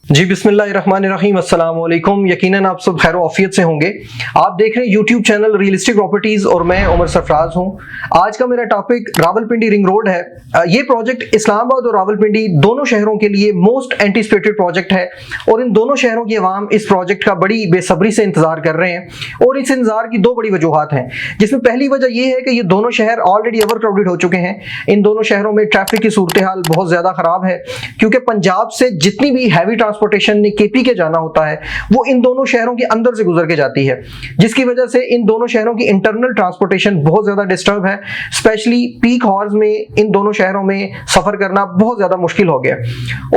जी बिस्मिल्लाहिर्रहमानिर्रहीम, अस्सलाम वालेकुम। यकीनन आप सब खैर आफियत से होंगे। आप देख रहे हैं यूट्यूब चैनल रियलिस्टिक प्रॉपर्टीज और मैं उमर सरफराज हूं। आज का मेरा टॉपिक रावलपिंडी रिंग रोड है। ये प्रोजेक्ट इस्लामाबाद और रावलपिंडी दोनों शहरों के लिए मोस्ट एंटीसिपेटेड प्रोजेक्ट है और इन दोनों शहरों की आवाम इस प्रोजेक्ट का बड़ी बेसब्री से इंतजार कर रहे हैं और इस इंतजार की दो बड़ी वजूहात हैं, जिसमें पहली वजह यह है कि ये दोनों शहर ऑलरेडी ओवर क्राउडेड हो चुके हैं। इन दोनों शहरों में ट्रैफिक की सूरत हाल बहुत ज्यादा खराब है, क्योंकि पंजाब से जितनी भी हैवी ट्रांसपोर्टेशन ने केपी के जाना होता है वो इन दोनों शहरों के अंदर से गुजर के जाती है, जिसकी वजह से इन दोनों शहरों की इंटरनल ट्रांसपोर्टेशन बहुत ज्यादा डिस्टर्ब है। स्पेशली पीक हॉर्स में इन दोनों शहरों में सफर करना बहुत ज्यादा मुश्किल हो गया।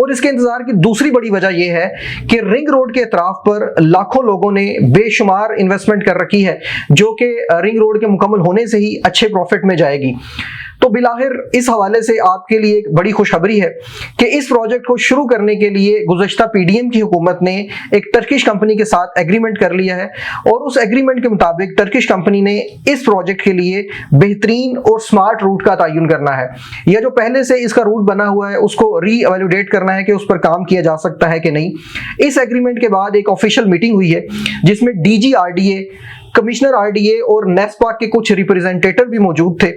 और इसके इंतजार की दूसरी बड़ी वजह यह है कि रिंग रोड के अतराफ पर लाखों लोगों ने बेशुमार इन्वेस्टमेंट कर रखी है, जो कि रिंग रोड के मुकम्मल होने से ही अच्छे प्रॉफिट में जाएगी। तो बिलाखिर इस हवाले से आपके लिए एक बड़ी खुशखबरी है कि इस प्रोजेक्ट को शुरू करने के लिए गुज़श्ता पीडीएम की हुकूमत ने एक टर्किश कंपनी के साथ एग्रीमेंट कर लिया है और उस एग्रीमेंट के मुताबिक टर्किश कंपनी ने इस प्रोजेक्ट के लिए बेहतरीन और स्मार्ट रूट का तयन करना है, या जो पहले से इसका रूट बना हुआ है उसको रीएवैल्यूएट करना है कि उस पर काम किया जा सकता है कि नहीं। इस एग्रीमेंट के बाद एक ऑफिशियल मीटिंग हुई है जिसमें डीजी आरडीए, कमिश्नर आरडीए और नेस्पा के कुछ रिप्रेजेंटेटिव भी मौजूद थे।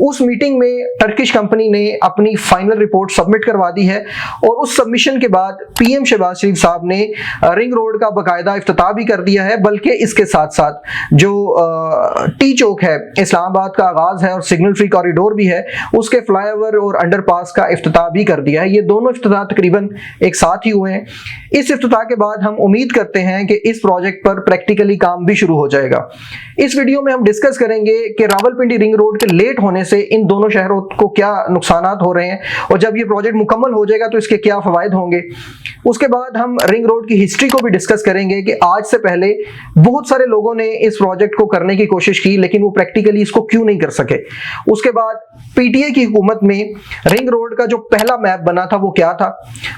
उस मीटिंग में टर्किश कंपनी ने अपनी फाइनल रिपोर्ट सबमिट करवा दी है और उस सबमिशन के बाद पीएम शहबाज शरीफ साहब ने रिंग रोड का बाकायदा इफ्तिताह भी कर दिया है, बल्कि इसके साथ साथ जो टी चौक है, इस्लामाबाद का आगाज है और सिग्नल फ्री कॉरिडोर भी है, उसके फ्लाईओवर और अंडरपास का इफ्तिताह भी कर दिया है। ये दोनों इफ्तिताह तकरीबन एक साथ ही हुए हैं। इस इफ्तिताह के बाद हम उम्मीद करते हैं कि इस प्रोजेक्ट पर प्रैक्टिकली काम भी शुरू हो जाएगा। इस वीडियो में हम डिस्कस करेंगे कि रावलपिंडी रिंग रोड के लेट होने से इन दोनों शहरों को क्या नुकसानात हो रहे हैं और जब ये प्रोजेक्ट मुकम्मल हो जाएगा तो इसके क्या फवायद होंगे। उसके बाद हम रिंग रोड की हिस्ट्री को भी डिस्कस करेंगे कि आज से पहले बहुत सारे लोगों ने इस प्रोजेक्ट को करने की कोशिश की लेकिन वो प्रैक्टिकली इसको क्यों नहीं कर सके। उसके बाद पीटीए की हुकूमत में रिंग रोड का जो पहला मैप बना था वो क्या था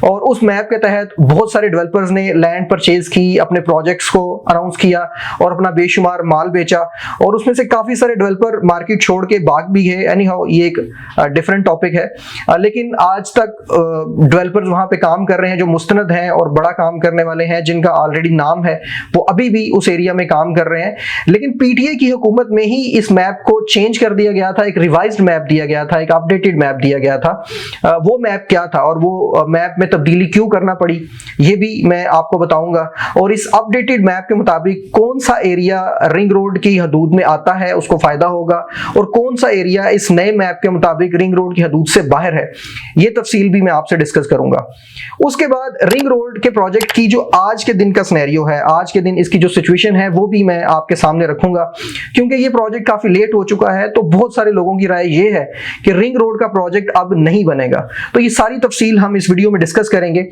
और उस मैप के तहत बहुत सारे डेवलपर्स ने लैंड परचेज की, अपने प्रोजेक्ट्स को अनाउंस किया और अपना बेशुमार माल बेचा और उसमें से काफी सारे डेवलपर मार्केट छोड़ के भाग भी गए। एनी हाउ ये एक डिफरेंट टॉपिक है, लेकिन आज तक डेवलपर्स वहां पे काम कर रहे हैं जो मुस्तनद हैं और बड़ा काम करने वाले हैं, जिनका ऑलरेडी नाम है, वो अभी भी उस एरिया में काम कर रहे हैं। लेकिन पीटीए की हुकूमत में ही इस मैप को चेंज कर दिया गया था, एक रिवाइज्ड मैप दिया गया था, एक अपडेटेड मैप दिया गया था। वो मैप क्या था और वो मैप में तब्दीली क्यों करना पड़ी ये भी मैं आपको बताऊंगा, और इस अपडेटेड मैप के मुताबिक कौन सा एरिया रिंग रोड की हदूद में आता है उसको फायदा होगा और कौन सा एरिया इस नए मैप के मुताबिक रिंग रोड की हदूद से बाहर है, ये तफसील भी मैं आपसे डिस्कस करूंगा। उसके बाद रिंग रोड के प्रोजेक्ट की जो आज के दिन का सिनेरियो है, आज के दिन इसकी जो सिचुएशन है वो भी मैं आपके सामने रखूंगा, क्योंकि ये प्रोजेक्ट काफी लेट हो चुका है। तो बहुत सारे लोगों की राय ये है कि रिंग रोड का प्रोजेक्ट अब नहीं बनेगा। तो ये सारी तफसील हम इस वीडियो में डिस्कस करेंगे।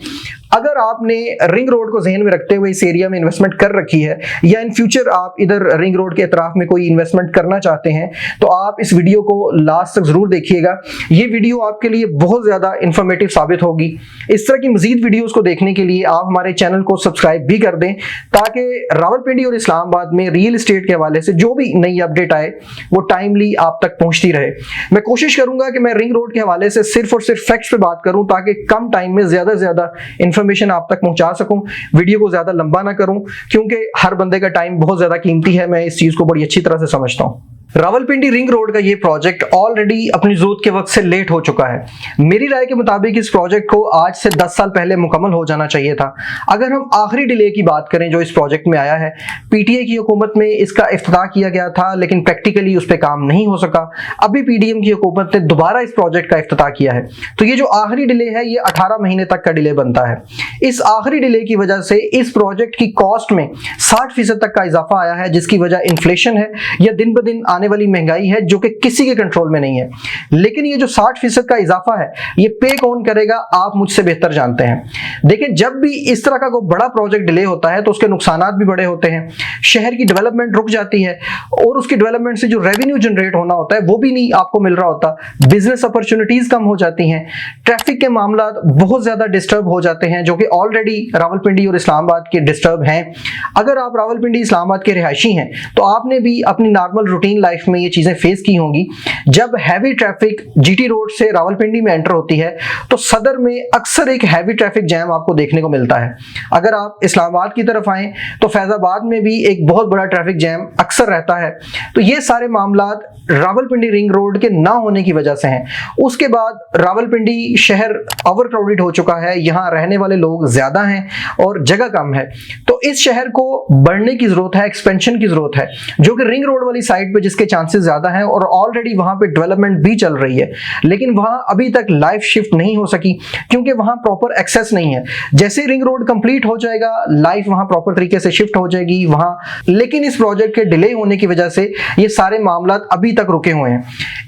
अगर आपने रिंग रोड को जहन में रखते हुए इस एरिया में इन्वेस्टमेंट कर रखी है या इन फ्यूचर आप इधर रिंग रोड के अतराफ में कोई इन्वेस्टमेंट करना चाहते हैं तो आप इस वीडियो को लास्ट तक जरूर देखिएगा। ये वीडियो आपके लिए बहुत ज्यादा इंफॉर्मेटिव साबित होगी। इस तरह की मजीद वीडियोस को देखने के लिए आप हमारे चैनल को सब्सक्राइब भी कर दें, ताकि रावलपिंडी और इस्लामाबाद में रियल एस्टेट के हवाले से जो भी नई अपडेट आए वो टाइमली आप तक पहुंचती रहे। मैं कोशिश करूंगा कि मैं रिंग रोड के हवाले से सिर्फ और सिर्फ फैक्ट्स पे बात करूं, ताकि कम टाइम में ज्यादा से ज्यादा इंफॉर्मेशन आप तक पहुंचा सकूं, वीडियो को ज्यादा लंबा ना करूं, क्योंकि हर बंदे का टाइम बहुत ज्यादा कीमती है। मैं इस चीज को बड़ी अच्छी तरह से समझता हूं। रावलपिंडी रिंग रोड का ये प्रोजेक्ट ऑलरेडी अपनी जरूरत के वक्त से लेट हो चुका है। मेरी राय के मुताबिक इस प्रोजेक्ट को आज से 10 साल पहले मुकम्मल हो जाना चाहिए था। अगर हम आखिरी डिले की बात करें जो इस प्रोजेक्ट में आया है, पीटीए की हुकूमत में इसका इफ्तिताह किया गया था लेकिन प्रैक्टिकली उस पर काम नहीं हो सका। अभी पीडीएम की हुकूमत ने दोबारा इस प्रोजेक्ट का इफ्तिताह किया है, तो ये जो आखिरी डिले है ये 18 महीने तक का डिले बनता है। इस आखिरी डिले की वजह से इस प्रोजेक्ट की कॉस्ट में 60% तक का इजाफा आया है, जिसकी वजह इन्फ्लेशन है या दिन ब दिन आने वाली महंगाई है जो कि किसी के कंट्रोल में नहीं है। लेकिन ये जो 60% का इजाफा है ये पे कौन करेगा, आप मुझसे बेहतर जानते हैं। देखिए, जब भी इस तरह का कोई बड़ा प्रोजेक्ट डिले होता है तो उसके नुकसानात भी बड़े होते हैं। शहर की डेवलपमेंट रुक जाती है और उसकी डेवलपमेंट से जो रेवेन्यू जनरेट होना होता है वो भी नहीं आपको मिल रहा होता। बिजनेस अपॉर्चुनिटीज कम हो जाती हैं, ट्रैफिक के मामला बहुत ज्यादा डिस्टर्ब हो जाते हैं, जो कि ऑलरेडी रावलपिंडी और इस्लामाबाद के डिस्टर्ब हैं। अगर आप रावलपिंडी इस्लामाबाद के रिहायशी हैं तो आपने भी अपनी नॉर्मल रूटीन लाइफ में ये चीजें फेस की होंगी। जब हैवी ट्रैफिक जीटी रोड से रावलपिंडी में एंटर होती है तो सदर में अक्सर एक हैवी ट्रैफिक जैम आपको देखने को मिलता है। अगर आप इस्लामाबाद की तरफ आए तो फैजाबाद में भी एक बहुत बड़ा ट्रैफिक जैम अक्सर रहता है। तो ये सारे मामलात रावलपिंडी रिंग रोड के ना होने की वजह से हैं। उसके बाद रावलपिंडी शहर ओवरक्राउडेड हो चुका है, यहाँ रहने वाले लोग ज्यादा हैं और जगह कम है। तो इस शहर को बढ़ने की जरूरत है, एक्सपेंशन की जरूरत है, जो कि रिंग रोड वाली साइड पे जिसके चांसेस ज्यादा हैं और ऑलरेडी वहां पे डेवलपमेंट भी चल रही है। लेकिन वहां अभी तक लाइफ शिफ्ट नहीं हो सकी क्योंकि वहां प्रॉपर एक्सेस नहीं है। जैसे रिंग रोड कंप्लीट हो जाएगा लाइफ वहां प्रॉपर तरीके से शिफ्ट हो जाएगी वहां। लेकिन इस प्रोजेक्ट के डिले होने की वजह से ये सारे मामला अभी तक रुके हुए हैं।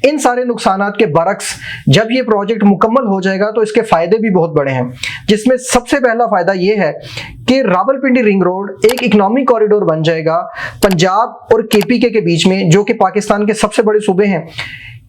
इन सारे नुकसानात के बरक्स जब ये प्रोजेक्ट मुकम्मल हो जाएगा तो इसके फायदे भी बहुत बड़े हैं, जिसमें सबसे पहला फायदा ये है कि रावलपिंडी रिंग रोड एक इकोनॉमिक कॉरिडोर बन जाएगा पंजाब और केपीके के बीच में, जो कि पाकिस्तान के सबसे बड़े सूबे हैं।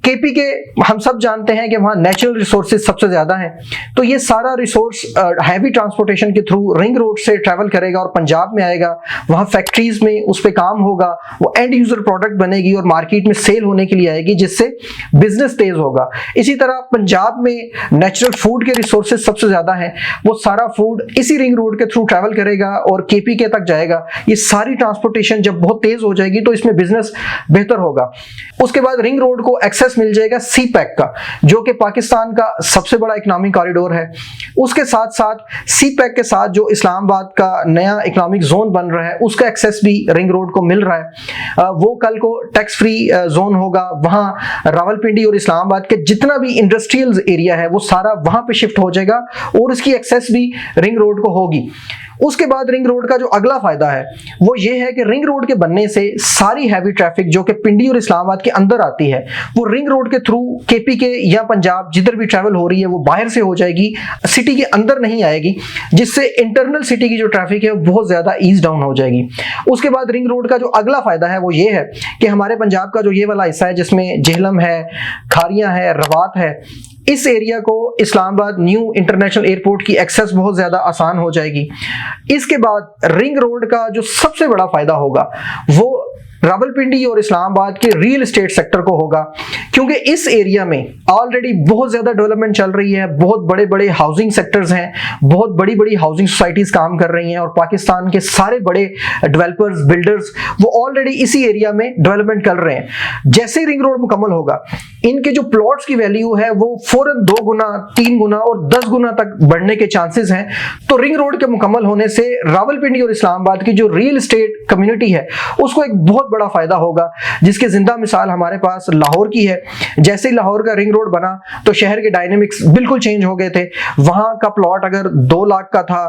केपीके हम सब जानते हैं कि वहां नेचुरल रिसोर्सेज सबसे ज्यादा हैं, तो ये सारा रिसोर्स हैवी ट्रांसपोर्टेशन के थ्रू रिंग रोड से ट्रैवल करेगा और पंजाब में आएगा। वहां फैक्ट्रीज में उस पे काम होगा, वो एंड यूजर प्रोडक्ट बनेगी और मार्केट में सेल होने के लिए आएगी, जिससे बिजनेस तेज होगा। इसी तरह पंजाब में नेचुरल फूड के रिसोर्सेज सबसे ज्यादा हैं, वो सारा फूड इसी रिंग रोड के थ्रू ट्रैवल करेगा और केपीके तक जाएगा। ये सारी ट्रांसपोर्टेशन जब बहुत तेज हो जाएगी तो इसमें बिजनेस बेहतर होगा। उसके बाद रिंग रोड को एक्सेस मिल जाएगा सी पैक का, जो कि पाकिस्तान का सबसे बड़ा इकोनॉमिक कॉरिडोर है। उसके साथ साथ सी पैक के साथ जो इस्लामाबाद का नया इकोनॉमिक जोन बन रहा है उसका एक्सेस भी रिंग रोड को मिल रहा है। वो कल को टैक्स फ्री जोन होगा। वहां रावलपिंडी और इस्लामाबाद के जितना भी इंडस्ट्रियल एरिया है वो सारा वहां पे शिफ्ट हो जाएगा और इसकी एक्सेस भी रिंग रोड को होगी। उसके बाद रिंग रोड का जो अगला फायदा है वो ये है कि रिंग रोड के बनने से सारी हैवी ट्रैफिक जो कि पिंडी और इस्लामाबाद के अंदर आती है वो रिंग रोड के थ्रू केपीके या पंजाब जिधर भी ट्रैवल हो रही है वो बाहर से हो जाएगी, सिटी के अंदर नहीं आएगी, जिससे इंटरनल सिटी की जो ट्रैफिक है वो बहुत ज्यादा ईज डाउन हो जाएगी। उसके बाद रिंग रोड का जो अगला फायदा है वो ये है कि हमारे पंजाब का जो ये वाला हिस्सा है जिसमें जेहलम है, खारियां है, रवात है, इस एरिया को इस्लामाबाद न्यू इंटरनेशनल एयरपोर्ट की एक्सेस बहुत ज्यादा आसान हो जाएगी। इसके बाद रिंग रोड का जो सबसे बड़ा फायदा होगा वो रावलपिंडी और इस्लामाबाद के रियल एस्टेट सेक्टर को होगा, क्योंकि इस एरिया में ऑलरेडी बहुत ज्यादा डेवलपमेंट चल रही है। बहुत बड़े बड़े हाउसिंग सेक्टर्स हैं, बहुत बड़ी बड़ी हाउसिंग सोसाइटीज काम कर रही हैं और पाकिस्तान के सारे बड़े डेवलपर्स, बिल्डर्स वो ऑलरेडी इसी एरिया में डेवलपमेंट कर रहे हैं। जैसे ही रिंग रोड मुकम्मल होगा इनके जो प्लॉट्स की वैल्यू है वो फौरन 2 गुना, 3 गुना और 10 गुना तक बढ़ने के चांसेस हैं। तो रिंग रोड के मुकम्मल होने से रावलपिंडी और इस्लामाबाद की जो रियल एस्टेट कम्युनिटी है उसको एक बहुत बड़ा फायदा होगा, जिसकी जिंदा मिसाल हमारे पास लाहौर की है। जैसे ही लाहौर का रिंग रोड बना तो शहर के डायनेमिक्स बिल्कुल चेंज हो गए थे। वहां का प्लॉट अगर 2 लाख का था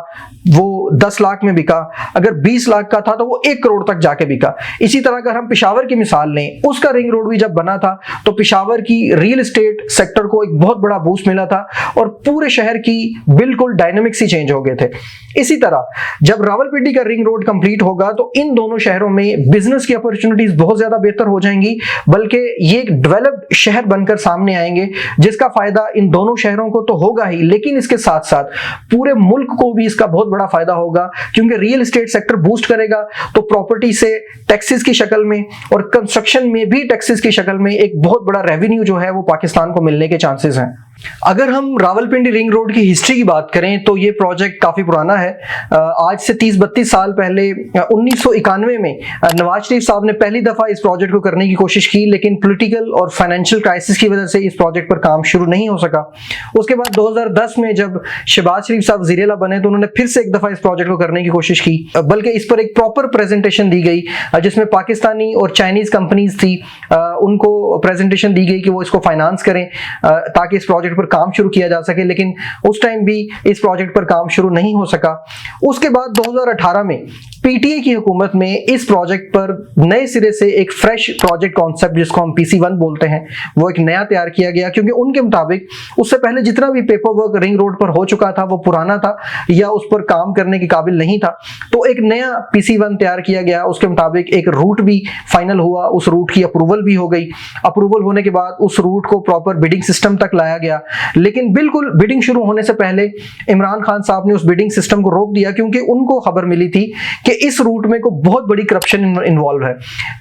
वो 10 लाख में बिका, अगर 20 लाख का था तो वो 1 करोड़ तक जाके बिका। इसी तरह अगर हम पेशावर की मिसाल लें, उसका रिंग रोड भी जब बना था तो पेशावर की रियल एस्टेट सेक्टर को एक बहुत बड़ा बूस्ट मिला था और पूरे शहर की बिल्कुल डायनेमिक्स ही चेंज हो गए थे। इसी तरह जब रावलपिंडी का रिंग रोड कंप्लीट होगा तो इन दोनों शहरों में बिजनेस की अपॉर्चुनिटीज बहुत ज्यादा बेहतर हो जाएंगी, बल्कि ये एक डेवलप्ड शहर बनकर सामने आएंगे, जिसका फायदा इन दोनों शहरों को तो होगा ही, लेकिन इसके साथ साथ पूरे मुल्क को भी इसका बहुत बड़ा फायदा होगा, क्योंकि रियल एस्टेट सेक्टर बूस्ट करेगा तो प्रॉपर्टी से टैक्सेस की शक्ल में और कंस्ट्रक्शन में भी टैक्सेस की शक्ल में एक बहुत बड़ा रेवेन्यू जो है वो पाकिस्तान को मिलने के चांसेस हैं। अगर हम रावलपिंडी रिंग रोड की हिस्ट्री की बात करें तो ये प्रोजेक्ट काफी पुराना है। आज से 30-32 साल पहले 1991 में नवाज शरीफ साहब ने पहली दफा इस प्रोजेक्ट को करने की कोशिश की, लेकिन पॉलिटिकल और फाइनेंशियल क्राइसिस की वजह से इस प्रोजेक्ट पर काम शुरू नहीं हो सका। उसके बाद 2010 में जब शहबाज शरीफ साहब वज़ीर-ए-आला बने तो उन्होंने फिर से एक दफा इस प्रोजेक्ट को करने की कोशिश की, बल्कि इस पर एक प्रॉपर प्रेजेंटेशन दी गई जिसमें पाकिस्तानी और चाइनीज कंपनीज थी, उनको प्रेजेंटेशन दी गई कि वो इसको फाइनेंस करें ताकि इस प्रोजेक्ट पर काम शुरू किया जा सके, लेकिन उस टाइम भी इस प्रोजेक्ट पर काम शुरू नहीं हो सका। उसके बाद 2018 में पीटीए की हुकूमत में इस प्रोजेक्ट पर नए सिरे से एक फ्रेश प्रोजेक्ट कॉन्सेप्ट जिसको हम PC1 बोलते हैं वो एक नया तैयार किया गया, क्योंकि उनके मुताबिक उससे पहले जितना भी पेपर वर्क रिंग रोड पर हो चुका था वो पुराना था या उस पर काम करने के काबिल नहीं था। तो एक नया PC1 तैयार किया गया, उसके मुताबिक एक रूट भी फाइनल हुआ, उस रूट की अप्रूवल भी हो गई। अप्रूवल होने के बाद उस रूट को प्रॉपर बिडिंग सिस्टम तक लाया गया, लेकिन बिल्कुल बिडिंग शुरू होने से पहले इमरान खान साहब ने उस बिडिंग सिस्टम को रोक दिया, क्योंकि उनको खबर मिली थी कि इस रूट में को बहुत बड़ी करप्शन इन्वॉल्व है।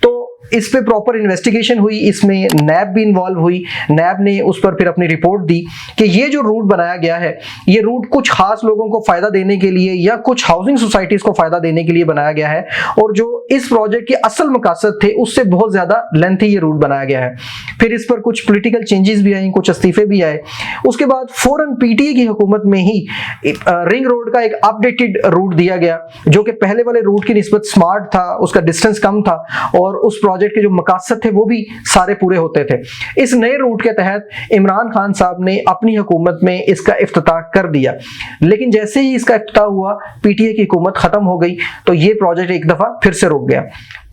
तो इस पे प्रॉपर इन्वेस्टिगेशन हुई, इसमें नैब भी इन्वॉल्व हुई। नैब ने उस पर फिर अपनी रिपोर्ट दी कि ये जो रूट बनाया गया है, ये रूट कुछ खास लोगों को फायदा देने के लिए या कुछ हाउसिंग सोसाइटीज को फायदा देने के लिए बनाया गया है, और जो इस प्रोजेक्ट के असल मकसद थे उससे बहुत ज्यादा लेंथी ये रूट बनाया गया है। फिर इस पर कुछ पॉलिटिकल चेंजेस भी आए, कुछ इस्तीफे भी आए। उसके बाद फौरन पीटीए की हुकूमत में ही रिंग रोड का एक अपडेटेड रूट दिया गया, जो कि पहले वाले रूट की निस्बत स्मार्ट था, उसका डिस्टेंस कम था और उस प्रोजेक्ट के जो मकसद थे वो भी सारे पूरे होते थे। इस नए रूट के तहत इमरान खान साहब ने अपनी हुकूमत में इसका इफ्तिताह कर दिया, लेकिन जैसे ही इसका इफ्तिताह हुआ पीटीए की हुकूमत खत्म हो गई तो ये प्रोजेक्ट एक दफा फिर से रुक गया।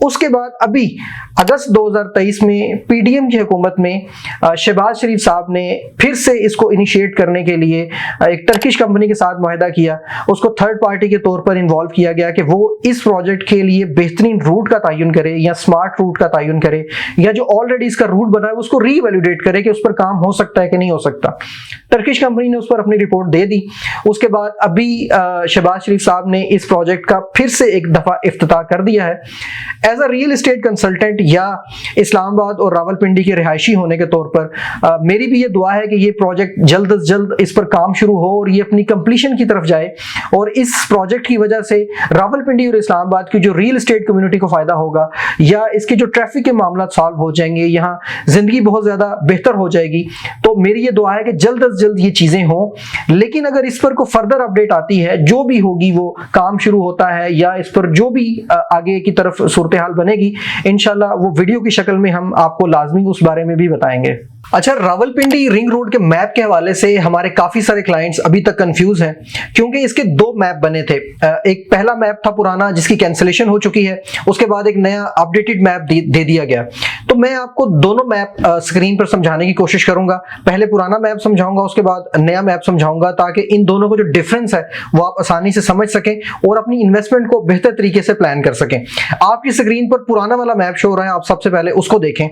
उसके बाद अभी अगस्त 2023 में पीडीएम की हुकूमत में शहबाज शरीफ साहब ने फिर से इसको इनिशिएट करने के लिए एक टर्किश कंपनी के साथ मुआहदा किया। उसको थर्ड पार्टी के तौर पर इन्वॉल्व किया गया कि वो इस प्रोजेक्ट के लिए बेहतरीन रूट का तयन करे या स्मार्ट रूट का तयन करे, या जो ऑलरेडी इसका रूट बना है उसको रीवैल्यूएट करे कि उस पर काम हो सकता है कि नहीं हो सकता। टर्किश कंपनी ने उस पर अपनी रिपोर्ट दे दी। उसके बाद अभी शहबाज शरीफ साहब ने इस प्रोजेक्ट का फिर से एक दफा इफ्तिताह कर दिया है। As a real estate consultant या इस्लामाबाद और रावलपिंडी के रिहायशी होने के तौर पर मेरी भी ये दुआ है कि ये प्रोजेक्ट जल्द से जल्द इस पर काम शुरू हो और ये अपनी कंप्लीशन की तरफ जाए, और इस प्रोजेक्ट की वजह से रावलपिंडी और इस्लामाबाद की जो रियल एस्टेट कम्युनिटी को फायदा होगा, या इसके जो ट्रैफिक के मामला सॉल्व हो जाएंगे, यहाँ जिंदगी बहुत ज्यादा बेहतर हो जाएगी। तो मेरी ये दुआ है कि जल्द से जल्द ये चीजें हों। लेकिन अगर इस पर कोई फर्दर अपडेट आती है, जो भी होगी, वो काम शुरू होता है या इस पर जो भी आगे की तरफ सूरत हाल बनेगी, इंशाल्लाह वो वीडियो की शक्ल में हम आपको लाजमी उस बारे में भी बताएंगे। अच्छा, रावलपिंडी रिंग रोड के मैप के हवाले से हमारे काफी सारे क्लाइंट्स अभी तक कंफ्यूज हैं, क्योंकि इसके दो मैप बने थे। एक पहला मैप था पुराना जिसकी कैंसिलेशन हो चुकी है, उसके बाद एक नया अपडेटेड मैप दे दिया गया। तो मैं आपको दोनों मैप स्क्रीन पर समझाने की कोशिश करूंगा। पहले पुराना मैप समझाऊंगा, उसके बाद नया मैप समझाऊंगा, ताकि इन दोनों को जो डिफरेंस है वो आप आसानी से समझ सकें और अपनी इन्वेस्टमेंट को बेहतर तरीके से प्लान कर सकें। आपकी स्क्रीन पर पुराना वाला मैप शो हो रहा है, आप सबसे पहले उसको देखें।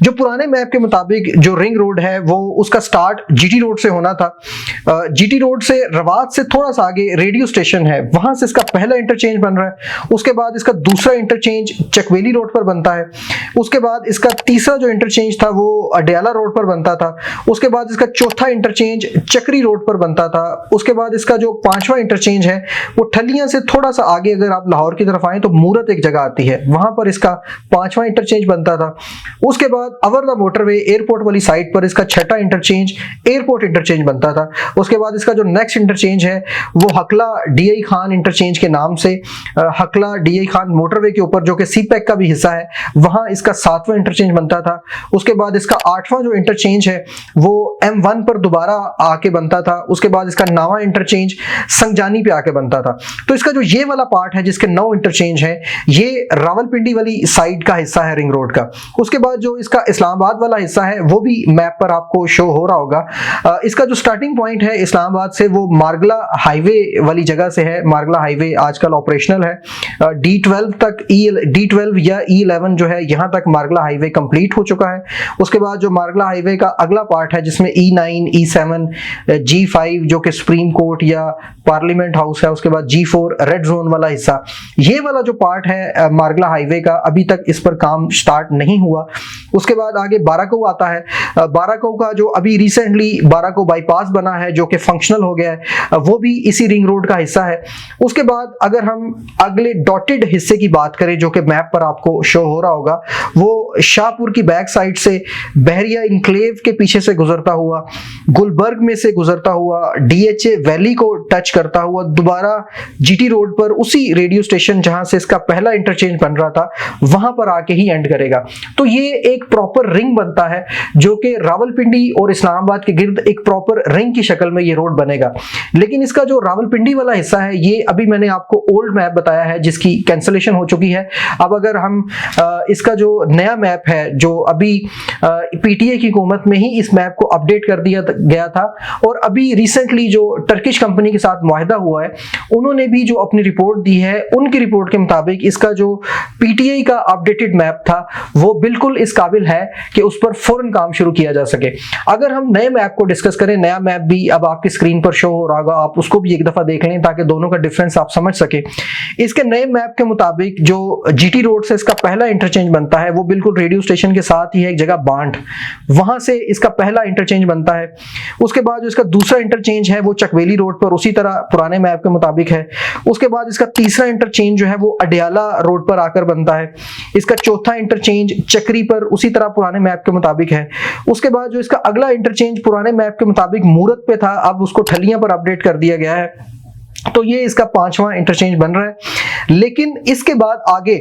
जो पुराने मैप के मुताबिक जो रिंग रोड है वो उसका स्टार्ट जीटी रोड से होना था। जीटी रोड से रवात से थोड़ा सा आगे रेडियो स्टेशन है, वहां से इसका पहला इंटरचेंज बन रहा है। उसके बाद इसका दूसरा इंटरचेंज चकवेली रोड पर बनता है। उसके बाद इसका तीसरा जो इंटरचेंज था वो अडयाला रोड पर बनता था। उसके बाद इसका चौथा इंटरचेंज चक्री रोड पर बनता था। उसके बाद इसका जो पांचवा इंटरचेंज है वो ठलियां से थोड़ा सा आगे, अगर आप लाहौर की तरफ आए तो मूरत एक जगह आती है, वहां पर इसका पांचवा इंटरचेंज बनता था। उसके बाद अवर द मोटरवे एयरपोर्ट वाली साइड पर इसका छठा इंटरचेंज एयरपोर्ट इंटरचेंज बनता था। उसके बाद इसका जो नेक्स्ट इंटरचेंज है वो हकला डीआई खान इंटरचेंज के नाम से, हकला डीआई खान मोटरवे के ऊपर जो कि सीपैक का भी हिस्सा है, वहां इसका सातवां इंटरचेंज बनता था। उसके बाद इसका आठवां जो इंटरचेंज है वो M1 पर दोबारा आके बनता था। उसके बाद इसका 9वां इंटरचेंज संगजानी पे आके बनता था। तो इसका जो ये वाला पार्ट है जिसके 9 इंटरचेंज है, ये रावलपिंडी वाली साइड का हिस्सा है रिंग रोड का। उसके बाद जो इसका इस्लामाबाद वाला हिस्सा है वो भी मैप पर आपको शो हो रहा होगा। इसका जो स्टार्टिंग पॉइंट है इस्लामाबाद से वो मारगला हाईवे वाली जगह से है। मारगला हाईवे आजकल ऑपरेशनल है। D12 तक D12 या E11 जो है यहाँ तक मारगला हाईवे कंप्लीट हो चुका है। उसके बाद जो मारगला हाईवे का अगला पार्ट है जिसमें E9, E7, G5 जो कि सुप्रीम कोर्ट या पार्लियामेंट हाउस है, उसके बाद G4 रेड जोन वाला हिस्सा, ये वाला जो पार्ट है मारगला हाईवे का, अभी तक इस पर काम स्टार्ट नहीं हुआ। उसके बाद आगे बाराको आता है। बाराको का जो अभी रिसेंटली बाराको बाईपास बना है जो कि फंक्शनल हो गया है, वो भी इसी रिंग रोड का हिस्सा है। उसके बाद अगर हम अगले डॉटेड हिस्से की बात करें जो कि मैप पर आपको शो हो रहा होगा, वो शाहपुर की बैक साइड से बहरिया इंक्लेव के पीछे से गुजरता हुआ, गुलबर्ग में से गुजरता हुआ, DHA वैली को टच करता हुआ दोबारा जीटी रोड पर उसी रेडियो स्टेशन जहां से इसका पहला इंटरचेंज बन रहा था वहां पर आके ही एंड करेगा। तो ये एक प्रॉपर रिंग बनता है जो कि रावलपिंडी और इस्लामाबाद के गिर्द एक प्रॉपर रिंग की शक्ल में ये रोड बनेगा। लेकिन इसका जो रावलपिंडी वाला हिस्सा है ये अभी मैंने आपको ओल्ड मैप बताया है जिसकी कैंसिलेशन हो चुकी है। अब अगर हम इसका जो नया मैप है जो अभी पीटीए की हुकूमत में ही इस मैप को अपडेट कर दिया गया था, और अभी रिसेंटली जो टर्किश कंपनी के साथ मुआहदा हुआ है उन्होंने भी जो अपनी रिपोर्ट दी है, उनकी रिपोर्ट के मुताबिक इसका जो पीटीए का अपडेटेड मैप था वो बिल्कुल इस काबिल है कि उस पर फौरन काम शुरू किया जा सके। अगर हम नए मैप को डिस्कस करें, नया मैप भी अब आपकी स्क्रीन पर शो हो रहा होगा, आप उसको भी एक दफा देख लें ताकि दोनों का डिफरेंस आप समझ सके। इसके नए मैप के मुताबिक जो जीटी रोड से इसका पहला इंटरचेंज बनता है वो बिल्कुल रेडियो स्टेशन के साथ ही है, एक जगह बांट, वहां से इसका पहला इंटरचेंज बनता है। उसके बाद जो इसका दूसरा इंटरचेंज है वो चकवेली रोड पर उसी तरह पुराने मैप के मुताबिक है। उसके बाद इसका तीसरा इंटरचेंज जो है वो अडियाला रोड पर आकर बनता है। इसका चौथा इंटरचेंज चक्री पर उसी तरह पुराने मैप के मुताबिक है। उसके बाद जो इसका अगला इंटरचेंज पुराने मैप के मुताबिक मूरत पे था, अब उसको ठलियां पर अपडेट कर दिया गया है। तो ये इसका 5वां इंटरचेंज बन रहा है। लेकिन इसके बाद आगे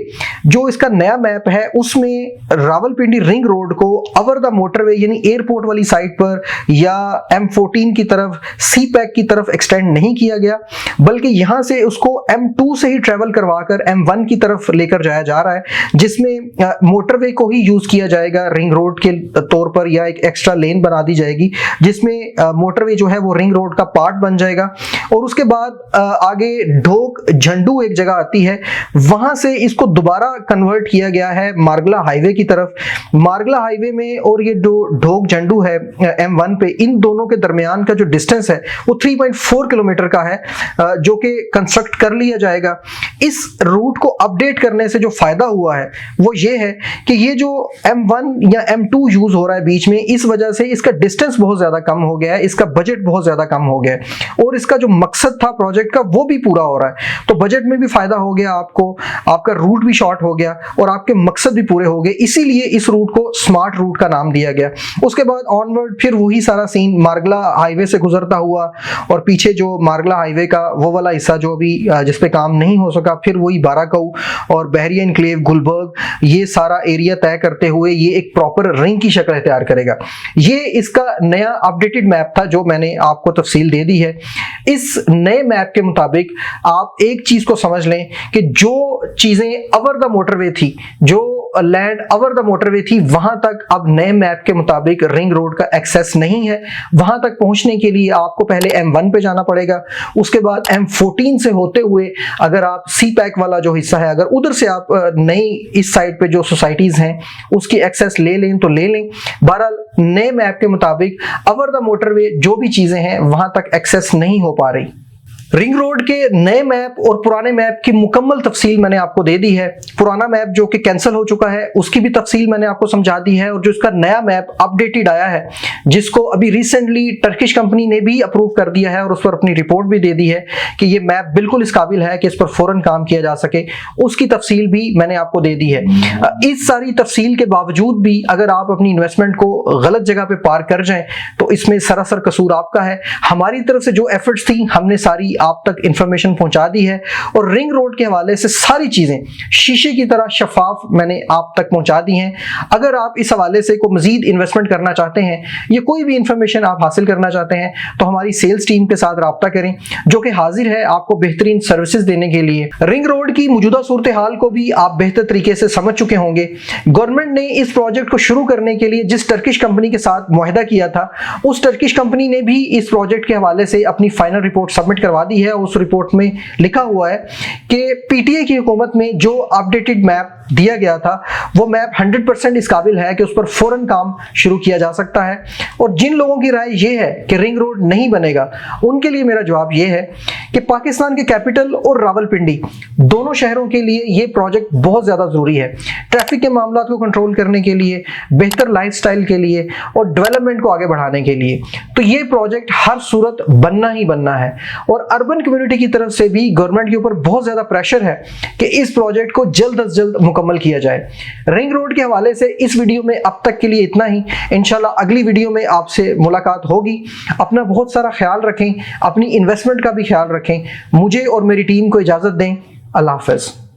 जो इसका नया मैप है उसमें रावलपिंडी रिंग रोड को ओवर द मोटरवे यानी एयरपोर्ट वाली साइड पर या M14 की तरफ, सी पैक की तरफ एक्सटेंड नहीं किया गया, बल्कि यहां से उसको M2 से ही ट्रेवल करवाकर M1 की तरफ लेकर जाया जा रहा है, जिसमें मोटरवे को ही यूज किया जाएगा रिंग रोड के तौर पर, या एक एक्स्ट्रा लेन बना दी जाएगी जिसमें मोटरवे जो है वो रिंग रोड का पार्ट बन जाएगा। और उसके बाद आगे ढोक झंडू एक जगह आती है, वहां से इसको दोबारा कन्वर्ट किया गया है मारगला हाईवे की तरफ। मारगला हाईवे में और ये जो ढोक झंडू है M1 पे, इन दोनों के दरमियान का जो डिस्टेंस है वो 3.4 किलोमीटर का है, जो कि कंस्ट्रक्ट कर लिया जाएगा। इस रूट को अपडेट करने से जो फायदा हुआ है वो ये है कि ये जो M1 या M2 यूज हो रहा है बीच में, इस वजह से इसका डिस्टेंस बहुत ज्यादा कम हो गया है, इसका बजट बहुत ज्यादा कम हो गया है और इसका जो मकसद था प्रोजेक्ट का वो भी पूरा हो रहा है। तो बजट में भी फायदा हो गया आपको, आपका रूट भी शॉर्ट हो गया और आपके मकसद भी पूरे हो गए, इसीलिए इस रूट को स्मार्ट रूट का नाम दिया गया। उसके बाद ऑनवर्ड फिर वही सारा सीन मारगला हाईवे से गुजरता हुआ और पीछे जो मारगला हाईवे का वो वाला हिस्सा जो अभी जिस पे काम नहीं हो सका, फिर वही बाराकऊ और बहरिया एनक्लेव, गुलबर्ग, ये सारा एरिया तय करते हुए ये एक प्रॉपर रिंग की शक्ल तैयार करेगा। ये इसका नया अपडेटेड मैप था जो मैंने आपको तफसील दे दी है। इस नए मैप के मुताबिक आप एक चीज को समझ लें कि जो चीजें ओवर द मोटरवे थी, जो लैंड ओवर द मोटरवे थी, वहां तक अब नए मैप के मुताबिक रिंग रोड का एक्सेस नहीं है। वहां तक पहुंचने के लिए आपको पहले M1 पे जाना पड़ेगा, उसके बाद M14 से होते हुए अगर आप सी पैक वाला जो हिस्सा है, अगर उधर से आप नई इस साइड पे जो सोसाइटीज हैं उसकी एक्सेस ले लें तो ले लें। बहरहाल नए मैप के मुताबिक ओवर द मोटरवे जो भी चीजें हैं वहां तक एक्सेस नहीं हो पा रही। रिंग रोड के नए मैप और पुराने मैप की मुकम्मल तफसील मैंने आपको दे दी है। पुराना मैप जो कि कैंसिल हो चुका है उसकी भी तफसील मैंने आपको समझा दी है, और जो इसका नया मैप अपडेटेड आया है जिसको अभी रिसेंटली टर्किश कंपनी ने भी अप्रूव कर दिया है और उस पर अपनी रिपोर्ट भी दे दी है कि ये मैप बिल्कुल इस काबिल है कि इस पर फौरन काम किया जा सके, उसकी तफसील भी मैंने आपको दे दी है। इस सारी तफसील के बावजूद भी अगर आप अपनी इन्वेस्टमेंट को गलत जगह पे पार कर जाएं तो इसमें सरासर कसूर आपका है। हमारी तरफ से जो एफर्ट्स थी हमने सारी आप तक इंफॉर्मेशन पहुंचा दी है, और रिंग रोड के हवाले से सारी चीजें शीशे की तरह शफाफ मैंने आप तक पहुंचा दी हैं। अगर आप इस हवाले से कोई मजीद इन्वेस्टमेंट करना चाहते हैं या कोई भी इंफॉर्मेशन आप हासिल करना चाहते हैं तो हमारी सेल्स टीम के साथ राब्ता करें जो कि हाजिर है आपको बेहतरीन सर्विसेज देने के लिए। रिंग रोड की मौजूदा सूरत हाल को भी आप बेहतर तरीके से समझ चुके होंगे। गवर्नमेंट ने इस प्रोजेक्ट को शुरू करने के लिए जिस टर्किश कंपनी के साथ मुआहदा किया था, उस टर्किश कंपनी ने भी इस प्रोजेक्ट के हवाले से अपनी फाइनल रिपोर्ट सबमिट करवा दी है। उस रिपोर्ट में लिखा हुआ है कि पीटीए की हुकूमत में जो अपडेटेड मैप दिया गया था वो मैप 100% इस काबिल है कि उस पर फौरन काम शुरू किया जा सकता है। और जिन लोगों की राय ये है कि रिंग रोड नहीं बनेगा, उनके लिए मेरा जवाब ये है कि पाकिस्तान के कैपिटल और रावलपिंडी दोनों शहरों के लिए ये प्रोजेक्ट बहुत ज़्यादा ज़रूरी है, ट्रैफिक के मामलों को कंट्रोल करने के लिए, बेहतर लाइफस्टाइल के लिए और डेवलपमेंट को आगे बढ़ाने के लिए। तो ये प्रोजेक्ट हर सूरत बनना ही बनना है, और अर्बन कम्युनिटी की तरफ से भी गवर्नमेंट के ऊपर बहुत ज़्यादा प्रेशर है कि इस प्रोजेक्ट को जल्द अज जल्द मुकम्मल किया जाए। रिंग रोड के हवाले से इस वीडियो में अब तक के लिए इतना ही। इंशाल्लाह अगली वीडियो में आपसे मुलाकात होगी। अपना बहुत सारा ख्याल रखें, अपनी इन्वेस्टमेंट का भी ख्याल रखें। मुझे और मेरी टीम को इजाज़त दें। अल्लाह हाफ़िज़।